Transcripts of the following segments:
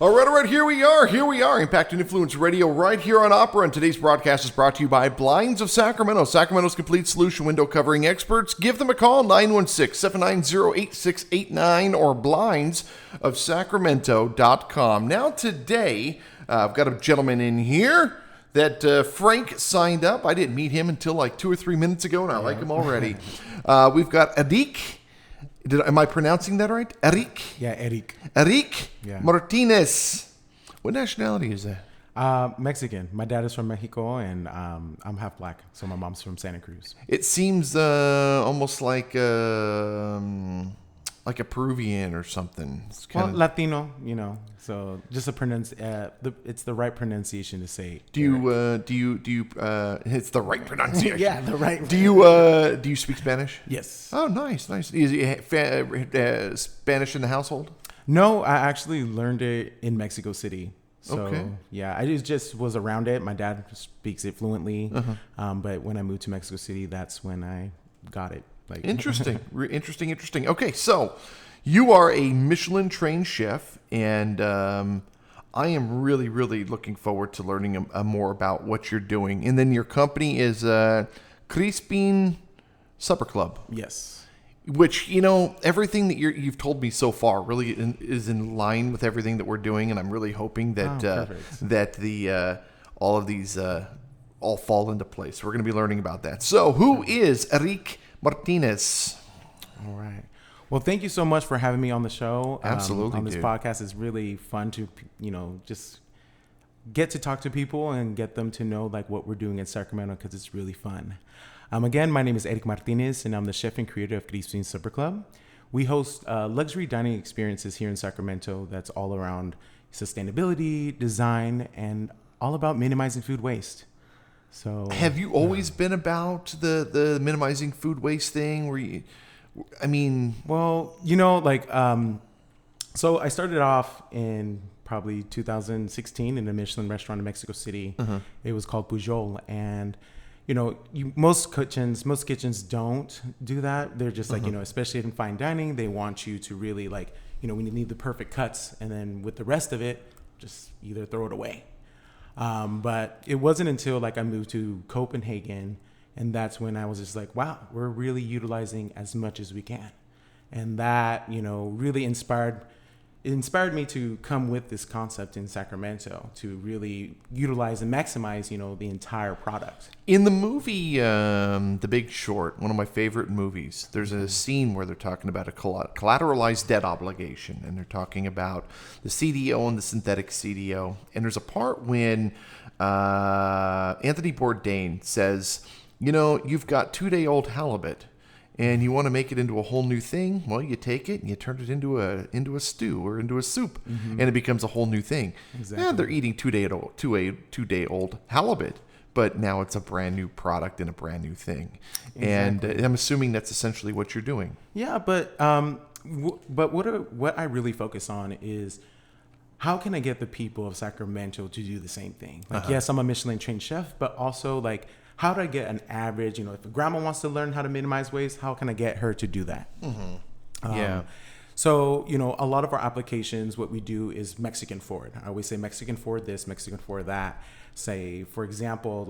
All right, here we are, Impact and Influence Radio, right here on Opera, and today's broadcast is brought to you by Blinds of Sacramento, Sacramento's complete solution window covering experts. Give them a call, 916-790-8689, or blindsofsacramento.com. Now today, I've got a gentleman in here that Frank signed up. I didn't meet him until like 2 or 3 minutes ago, and I like him already. We've got Eríc. Am I pronouncing that right? Eríc? Yeah, Eríc. Eríc Yeah. Martinez. What nationality is that? Mexican. My dad is from Mexico, and I'm half black, so my mom's from Santa Cruz. It seems almost like a Peruvian or something. It's Well, Latino, So just it's the right pronunciation to say. Do you? It's the right pronunciation. Yeah, the right. Do you speak Spanish? Yes. Oh, nice. Is Spanish in the household? No, I actually learned it in Mexico City. So, Okay. yeah, I just was around it. My dad speaks it fluently. But when I moved to Mexico City, that's when I got it. Interesting. Interesting. Okay, so you are a Michelin-trained chef, and I am really, really looking forward to learning more about what you're doing. And then your company is Crispin Supper Club. Yes. Which, everything that you've told me so far really is in line with everything that we're doing, and I'm really hoping that that all of these all fall into place. We're going to be learning about that. So, who is Eríc Martinez? All right. Well, thank you so much for having me on the show. Absolutely, on this podcast. It's really fun to, just get to talk to people and get them to know what we're doing in Sacramento, because it's really fun. Again, my name is Eríc Martinez, and I'm the chef and creator of Crispin Supper Club. We host luxury dining experiences here in Sacramento that's all around sustainability, design, and all about minimizing food waste. So, have you always been about the minimizing food waste thing? So I started off in probably 2016 in a Michelin restaurant in Mexico City. It was called Pujol, and most kitchens don't do that. They're just especially in fine dining, they want you to really we need the perfect cuts, and then with the rest of it, just either throw it away. But it wasn't until I moved to Copenhagen, and that's when I was just wow, we're really utilizing as much as we can. And that, really inspired me to come with this concept in Sacramento to really utilize and maximize, the entire product. In the movie The Big Short, one of my favorite movies, there's a scene where they're talking about a collateralized debt obligation, and they're talking about the CDO and the synthetic CDO. And there's a part when Anthony Bourdain says, you've got 2-day-old halibut, and you want to make it into a whole new thing. Well, you take it and you turn it into a stew or into a soup, and it becomes a whole new thing. Exactly. Yeah, they're eating 2-day-old halibut, but now it's a brand new product and a brand new thing. Exactly. And I'm assuming that's essentially what you're doing. Yeah, but what I really focus on is, how can I get the people of Sacramento to do the same thing? Yes, I'm a Michelin-trained chef, but also how do I get an average, if a grandma wants to learn how to minimize waste, how can I get her to do that? So, a lot of our applications, what we do is Mexican forward. I always say Mexican forward this, Mexican forward that. Say, for example,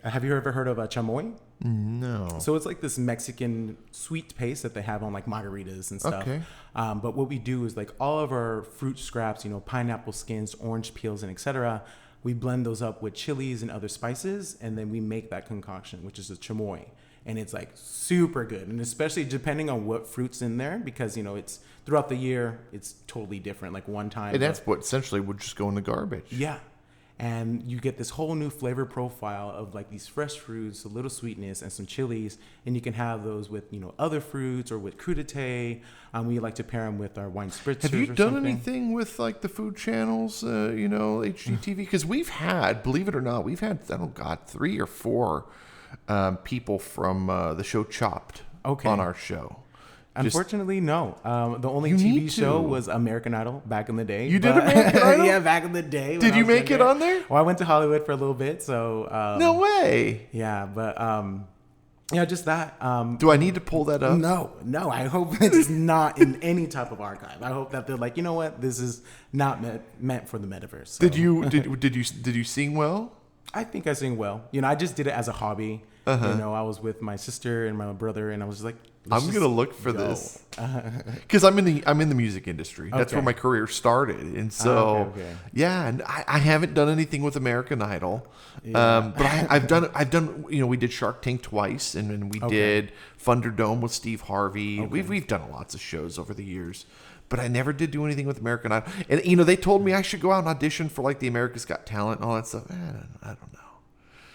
have you ever heard of a chamoy? No. So it's this Mexican sweet paste that they have on margaritas and stuff. Okay. But what we do is all of our fruit scraps, pineapple skins, orange peels, and etc., we blend those up with chilies and other spices, and then we make that concoction, which is a chamoy. And it's super good. And especially depending on what fruit's in there, because, it's throughout the year, it's totally different. One time. And that's what essentially would just go in the garbage. Yeah. And you get this whole new flavor profile of these fresh fruits, a little sweetness, and some chilies. And you can have those with, other fruits or with crudité. We like to pair them with our wine spritzers. Have you done anything with the food channels, HGTV? Because we've had, believe it or not, 3 or 4 people from the show Chopped on our show. Unfortunately, no. The only TV show was American Idol back in the day. You did American Idol? Yeah, back in the day. Did you make it on there? Well, I went to Hollywood for a little bit, so... no way! Yeah, but Yeah, just that. Do I need to pull that up? No. I hope it's not in any type of archive. I hope that they're like, you know what, this is not meant for the metaverse. So. Did you sing well? I think I sing well. I just did it as a hobby. I was with my sister and my brother, and I was like, I'm gonna look for this because I'm in the music industry. That's where my career started, and so yeah. And I haven't done anything with American Idol, but I've done. We did Shark Tank twice, and then we did Thunderdome with Steve Harvey. We've done lots of shows over the years, but I never did do anything with American Idol. And they told me I should go out and audition for like the America's Got Talent and all that stuff. I don't know.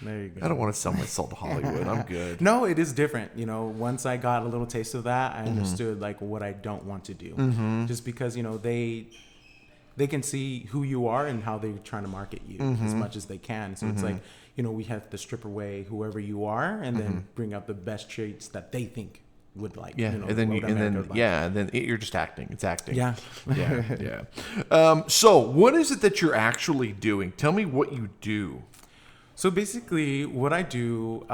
There you go. I don't want to sell my soul to Hollywood. I'm good. No, it is different. Once I got a little taste of that, I understood like what I don't want to do. Just because, they can see who you are and how they're trying to market you as much as they can. So it's like, we have to strip away whoever you are and then bring out the best traits that they think would like. Yeah, and then you're just acting. It's acting. Yeah. Yeah. So what is it that you're actually doing? Tell me what you do. So basically, what I do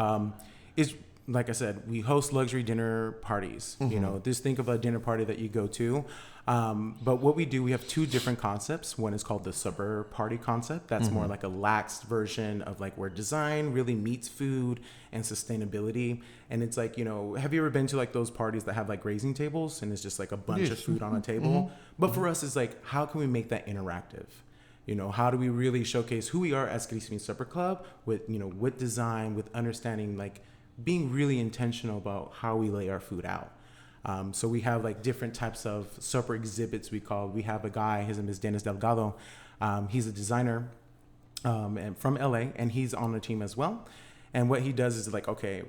is, like I said, we host luxury dinner parties. Just think of a dinner party that you go to. But what we do, we have two different concepts. One is called the supper party concept. That's more like a lax version of like where design really meets food and sustainability. And it's like, have you ever been to like those parties that have like grazing tables and it's just like a bunch of food on a table? But for us, it's like, how can we make that interactive? How do we really showcase who we are as Crispin Supper Club with design, with understanding, like being really intentional about how we lay our food out. So we have like different types of supper exhibits. We have a guy, his name is Dennis Delgado. He's a designer and from LA, and he's on the team as well. And what he does is like, okay,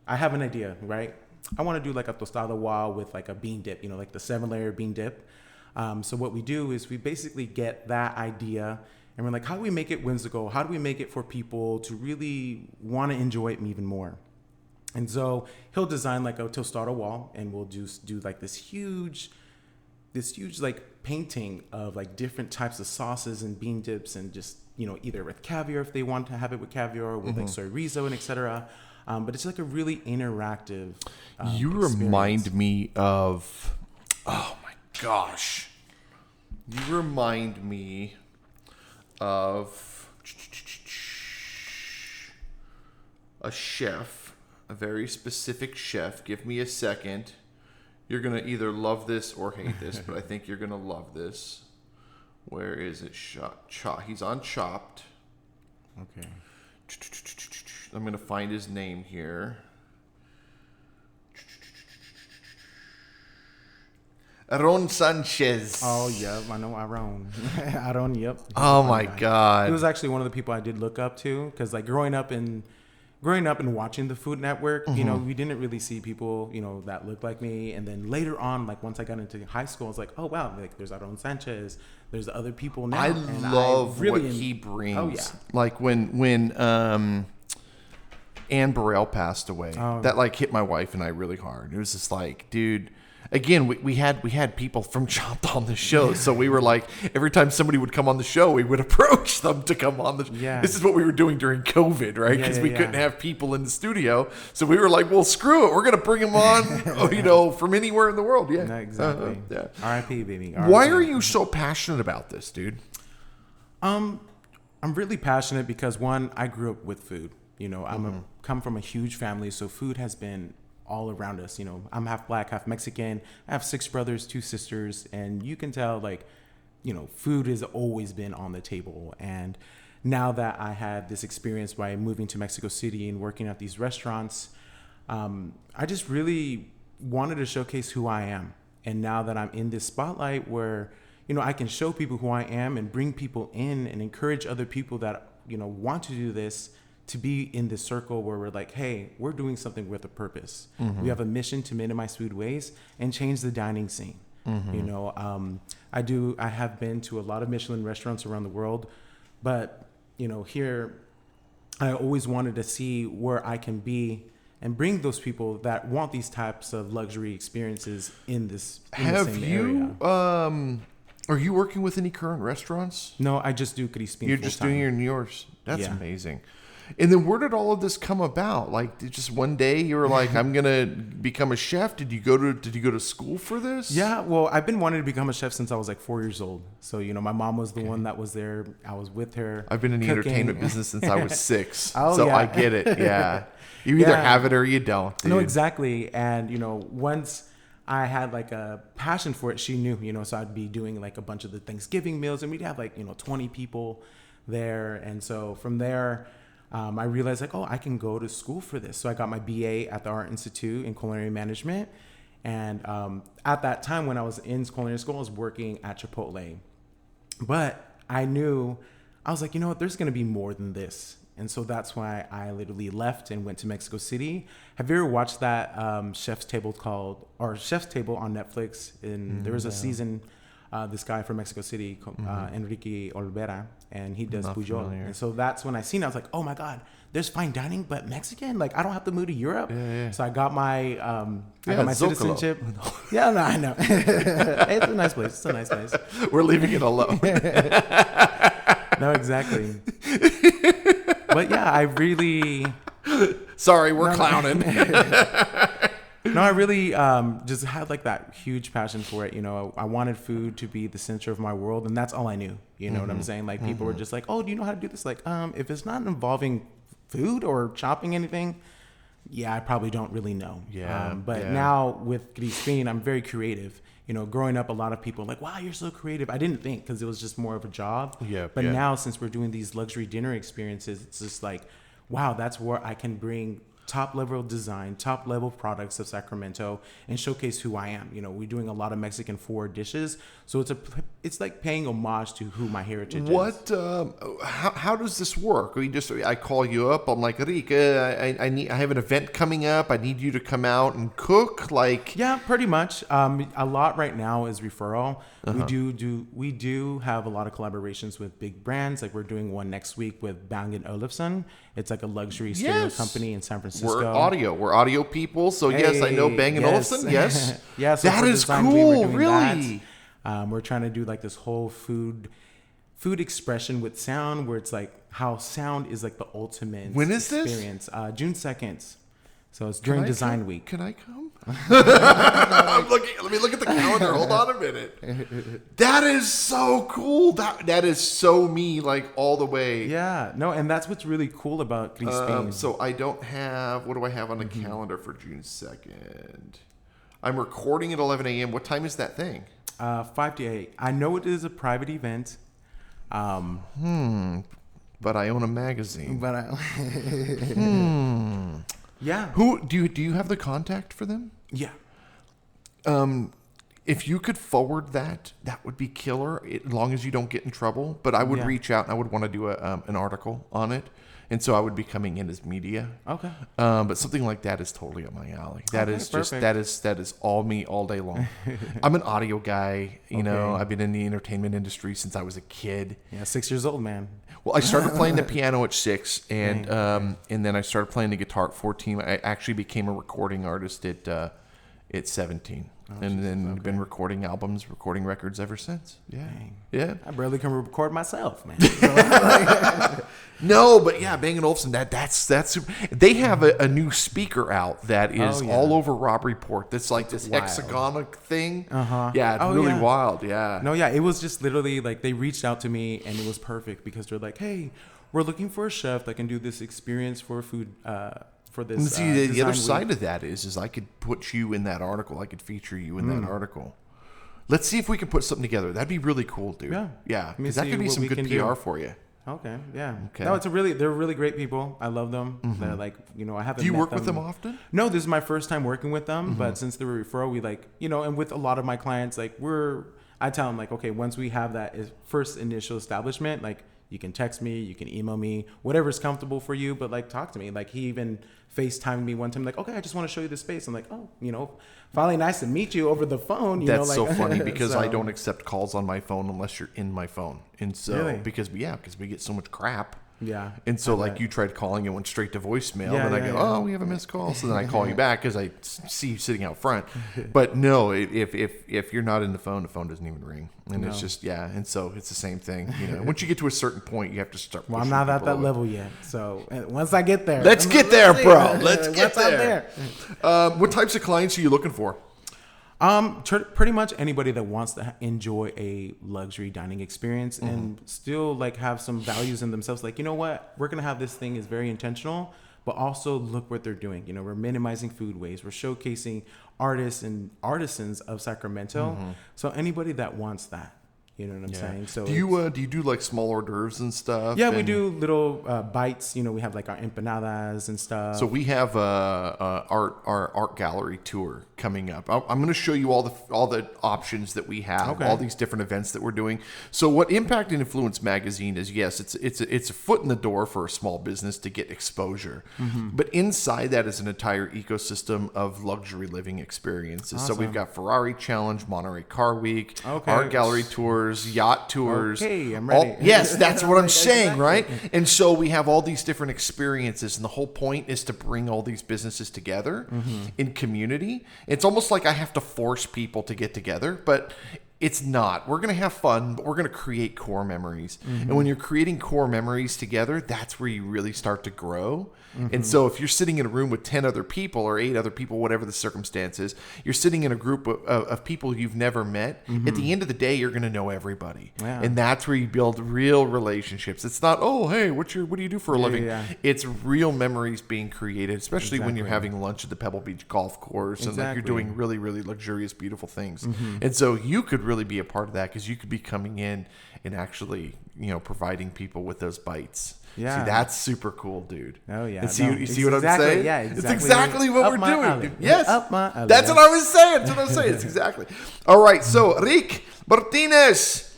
I have an idea, right? I want to do like a tostada wall with like a bean dip, like the 7-layer bean dip. So what we do is we basically get that idea and we're like, how do we make it whimsical? How do we make it for people to really want to enjoy it even more? And so he'll design like a tostada wall and we'll just do like this huge like painting of like different types of sauces and bean dips and just, either with caviar if they want to have it with caviar or with like soy riso and etc. But it's like a really interactive You remind me of, oh my gosh. You remind me of a chef, a very specific chef. Give me a second. You're going to either love this or hate this, but I think you're going to love this. Where is it? He's on Chopped. Okay. I'm going to find his name here. Aaron Sanchez. Oh, yep. I know Aaron. Aaron, yep. Oh, my God. He was actually one of the people I did look up to because, like, growing up and watching the Food Network, we didn't really see people, that looked like me. And then later on, like, once I got into high school, I was like, oh, wow, like, there's Aaron Sanchez. There's other people now. I love what he brings. Oh, yeah. Like, when Anne Burrell passed away, that, like, hit my wife and I really hard. It was just like, dude... Again, we had people from Chopped on the show, so we were like, every time somebody would come on the show, we would approach them to come on the. Yeah. This is what we were doing during COVID, right? Because we couldn't have people in the studio, so we were like, well, screw it, we're gonna bring them on, from anywhere in the world. Yeah, no, exactly. Yeah. R.I.P. baby. R.I.P. Why are you so passionate about this, dude? I'm really passionate because one, I grew up with food. Come from a huge family, so food has been all around us. I'm half black, half Mexican. I have 6 brothers, 2 sisters, and you can tell food has always been on the table. And now that I had this experience by moving to Mexico City and working at these restaurants, I just really wanted to showcase who I am. And now that I'm in this spotlight where, I can show people who I am and bring people in and encourage other people that, want to do this to be in this circle where we're like, hey, we're doing something with a purpose. We have a mission to minimize food waste and change the dining scene. I have been to a lot of Michelin restaurants around the world, but here I always wanted to see where I can be and bring those people that want these types of luxury experiences in the same area. Are you working with any current restaurants? No, I just do Crispin. You're just doing yours. That's amazing. And then where did all of this come about? Like, just one day you were like, I'm gonna become a chef. Did you go to school for this? Yeah, well, I've been wanting to become a chef since I was like 4 years old. So, my mom was the one that was there. I was with her. I've been in the cooking. entertainment business since I was 6. Oh, so yeah. I get it. Yeah. You either have it or you don't, dude. No, exactly. And, once I had like a passion for it, she knew, so I'd be doing like a bunch of the Thanksgiving meals, and we'd have like, 20 people there. And so from there, I realized like, I can go to school for this. So I got my BA at the Art Institute in culinary management. And at that time when I was in culinary school, I was working at Chipotle. But I was like, what, there's going to be more than this. And so that's why I literally left and went to Mexico City. Have you ever watched that Chef's Table on Netflix? And there was a season, this guy from Mexico City, Enrique Olvera, and he does Pujol. And so that's when I seen it. I was like, oh my God, there's fine dining, but Mexican? Like, I don't have to move to Europe. Yeah. So I got my citizenship. Yeah, no, I know. It's a nice place. We're leaving it alone. No, exactly. But yeah, I really... Sorry, we're clowning. No, I really just had like that huge passion for it. I wanted food to be the center of my world, and that's all I knew. You know what I'm saying? Like, people were just like, oh, do you know how to do this? Like, if it's not involving food or chopping anything, yeah, I probably don't really know. But now with Crispin, I'm very creative. Growing up, a lot of people were like, wow, you're so creative. I didn't think, because it was just more of a job. But now, since we're doing these luxury dinner experiences, it's just like, wow, that's where I can bring top level design, top level products of Sacramento and showcase who I am. We're doing a lot of Mexican forward dishes. So it's like paying homage to who my heritage is. How does this work? I call you up. I'm like, Eríc, I have an event coming up. I need you to come out and cook. Like, yeah, pretty much. A lot right now is referral. We do have a lot of collaborations with big brands. Like, we're doing one next week with Bang & Olufsen. It's like a luxury stereo company in San Francisco. We're audio people. So yes, I know Bang & Olufsen. Yes. Yeah, so that is cool. Really. We're trying to do like this whole food expression with sound, where it's like how sound is like the ultimate When is experience. June 2nd. So it's during Design Week. Can I come? I'm looking. Let me look at the calendar. Hold on a minute. That is so cool. That is so me, like all the way. Yeah. No, and that's what's really cool about Crispin. So I don't have. What do I have on the calendar for June 2nd? I'm recording at 11 a.m. What time is that thing? 5 to 8. I know it is a private event. But I own a magazine. Yeah. Who do you have the contact for them? Yeah. If you could forward that would be killer, as long as you don't get in trouble. But I would reach out and I would want to do an article on it. And so I would be coming in as media. Okay. But something like that is totally up my alley. That is all me all day long. I'm an audio guy. You know, I've been in the entertainment industry since I was a kid. Yeah, 6 years old, man. Well, I started playing the piano at 6, and then I started playing the guitar at 14. I actually became a recording artist at 17. And then been recording albums, recording records ever since. Yeah. Dang. Yeah. I barely can record myself, man. No, but yeah, Bang & Olufsen, that's they have a new speaker out that is all over Rob Report. That's like this hexagonic thing. Yeah, it's really wild. Yeah. No, yeah, it was just literally like they reached out to me and it was perfect because they're like, hey, we're looking for a chef that can do this experience for food for this. And see, the other week. side of that is I could put you in that article. I could feature you in that article. Let's see if we can put something together. That'd be really cool, dude. Yeah, because that could be some good PR for you. Okay, yeah. Okay. No, they're really great people. I love them. They're like, I haven't. Do you work with them often? No, this is my first time working with them. But since they were referral, we like, and with a lot of my clients, like I tell them like, okay, once we have that first initial establishment, like you can text me, you can email me, whatever's comfortable for you, but like talk to me. Like he even FaceTimed me one time, like, okay, I just want to show you the space. I'm like, oh, finally nice to meet you over the phone. That's so funny because I don't accept calls on my phone unless you're in my phone. And so, really? because we get so much crap. Yeah. And so, I like, bet. you tried calling, it went straight to voicemail. Yeah, Then I yeah, go, yeah. oh, we have a missed call. So then I call you back because I see you sitting out front. But no, if you're not in the phone doesn't even ring. And it's No. just, yeah. And so it's the same thing. You know, once you get to a certain point, you have to start. Well, I'm pushing not at people that away. level yet. So once I get there, Let's get there, see. bro. Let's get Once I'm there. What types of clients are you looking for? Pretty much anybody that wants to enjoy a luxury dining experience and still like have some values in themselves. Like, you know what, we're gonna have this thing is very intentional, but also look what they're doing. You know, we're minimizing food waste. We're showcasing artists and artisans of Sacramento. So anybody that wants that. You know what I'm saying? So do you do like small hors d'oeuvres and stuff? yeah, we And- do little bites. You know, we have like our empanadas and stuff. So we have our art gallery tour coming up. I'm going to show you all the options that we have, Okay. all these different events that we're doing. So what Impact and Influence Magazine is, yes, it's a foot in the door for a small business to get exposure, but inside that is an entire ecosystem of luxury living experiences. So we've got Ferrari Challenge, Monterey Car Week, Okay. art gallery tours, yacht tours. Okay, I'm ready. Yes, that's what I'm Like, saying, exactly. right? And so we have all these different experiences, and the whole point is to bring all these businesses together in community. It's almost like I have to force people to get together, but it's not. We're going to have fun, but we're going to create core memories. And when you're creating core memories together, that's where you really start to grow. And so if you're sitting in a room with 10 other people or 8 other people, whatever the circumstance is, you're sitting in a group of people you've never met. At the end of the day, you're going to know everybody. Yeah. And that's where you build real relationships. It's not, oh, hey, what do you do for a living? yeah. It's real memories being created, especially when you're Exactly. having lunch at the Pebble Beach Golf Course and like you're Exactly. doing really, really luxurious, beautiful things. And so you could really be a part of that because you could be coming in and actually, providing people with those bites. Yeah. See, that's super cool, dude. Oh, yeah. And see, No, you see it's what I'm exactly- saying? yeah, It's exactly. exactly what Up we're my doing. alley. Yes. Up my alley. That's what I was saying. That's what I'm saying. It's exactly. All right. So, Eríc Martinez,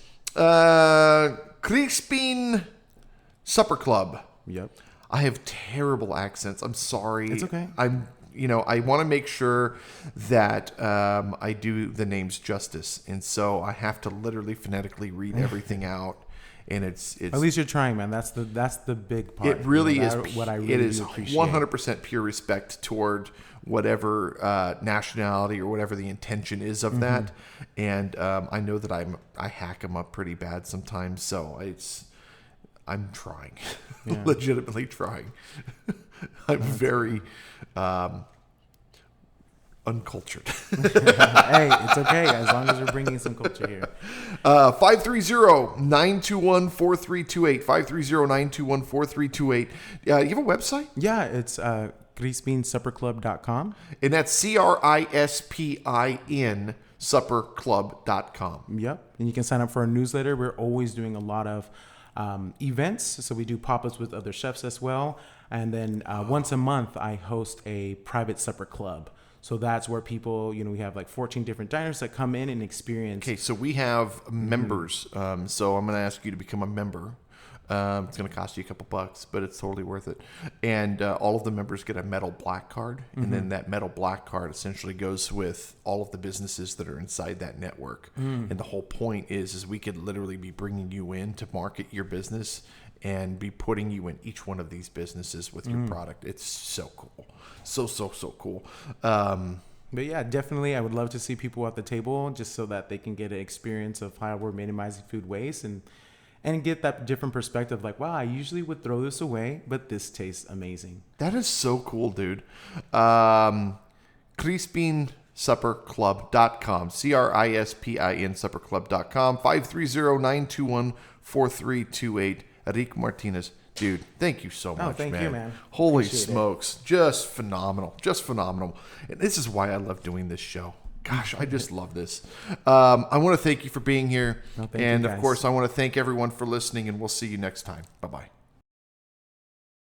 Crispin Supper Club. Yep. I have terrible accents. I'm sorry. It's okay. I want to make sure that I do the names justice, and so I have to literally phonetically read everything out. And it's At least you're trying, man. That's the big part. it really You know, is. what I really it is do appreciate. 100% pure respect toward whatever nationality or whatever the intention is of that. And I know that I hack them up pretty bad sometimes. So I'm trying, Yeah. legitimately trying. I'm very uncultured. Hey, it's okay as long as we're bringing some culture here. 530-921-4328. 530-921-4328. You have a website? Yeah, it's CrispinSupperClub.com. And that's CRISPIN supperclub.com. Yep. And you can sign up for our newsletter. We're always doing a lot of events. So we do pop-ups with other chefs as well. And then once a month, I host a private supper club. So that's where people, we have like 14 different diners that come in and experience. Okay, so we have members. So I'm going to ask you to become a member. It's going to cost you a couple bucks, but it's totally worth it. And all of the members get a metal black card. And then that metal black card essentially goes with all of the businesses that are inside that network. And the whole point is we could literally be bringing you in to market your business and be putting you in each one of these businesses with your product. It's so cool. So cool. But yeah, definitely, I would love to see people at the table just so that they can get an experience of how we're minimizing food waste and get that different perspective. Like, wow, I usually would throw this away, but this tastes amazing. That is so cool, dude. CrispinSupperClub.com. CRISPIN supperclub.com. 530-921-4328. Eríc Martinez. Dude, thank you so much, thank you, man. Holy Appreciate it. smokes. Just phenomenal. And this is why I love doing this show. Gosh, I just love this. I want to thank you for being here. No, thank you, and, of guys. course, I want to thank everyone for listening, and we'll see you next time.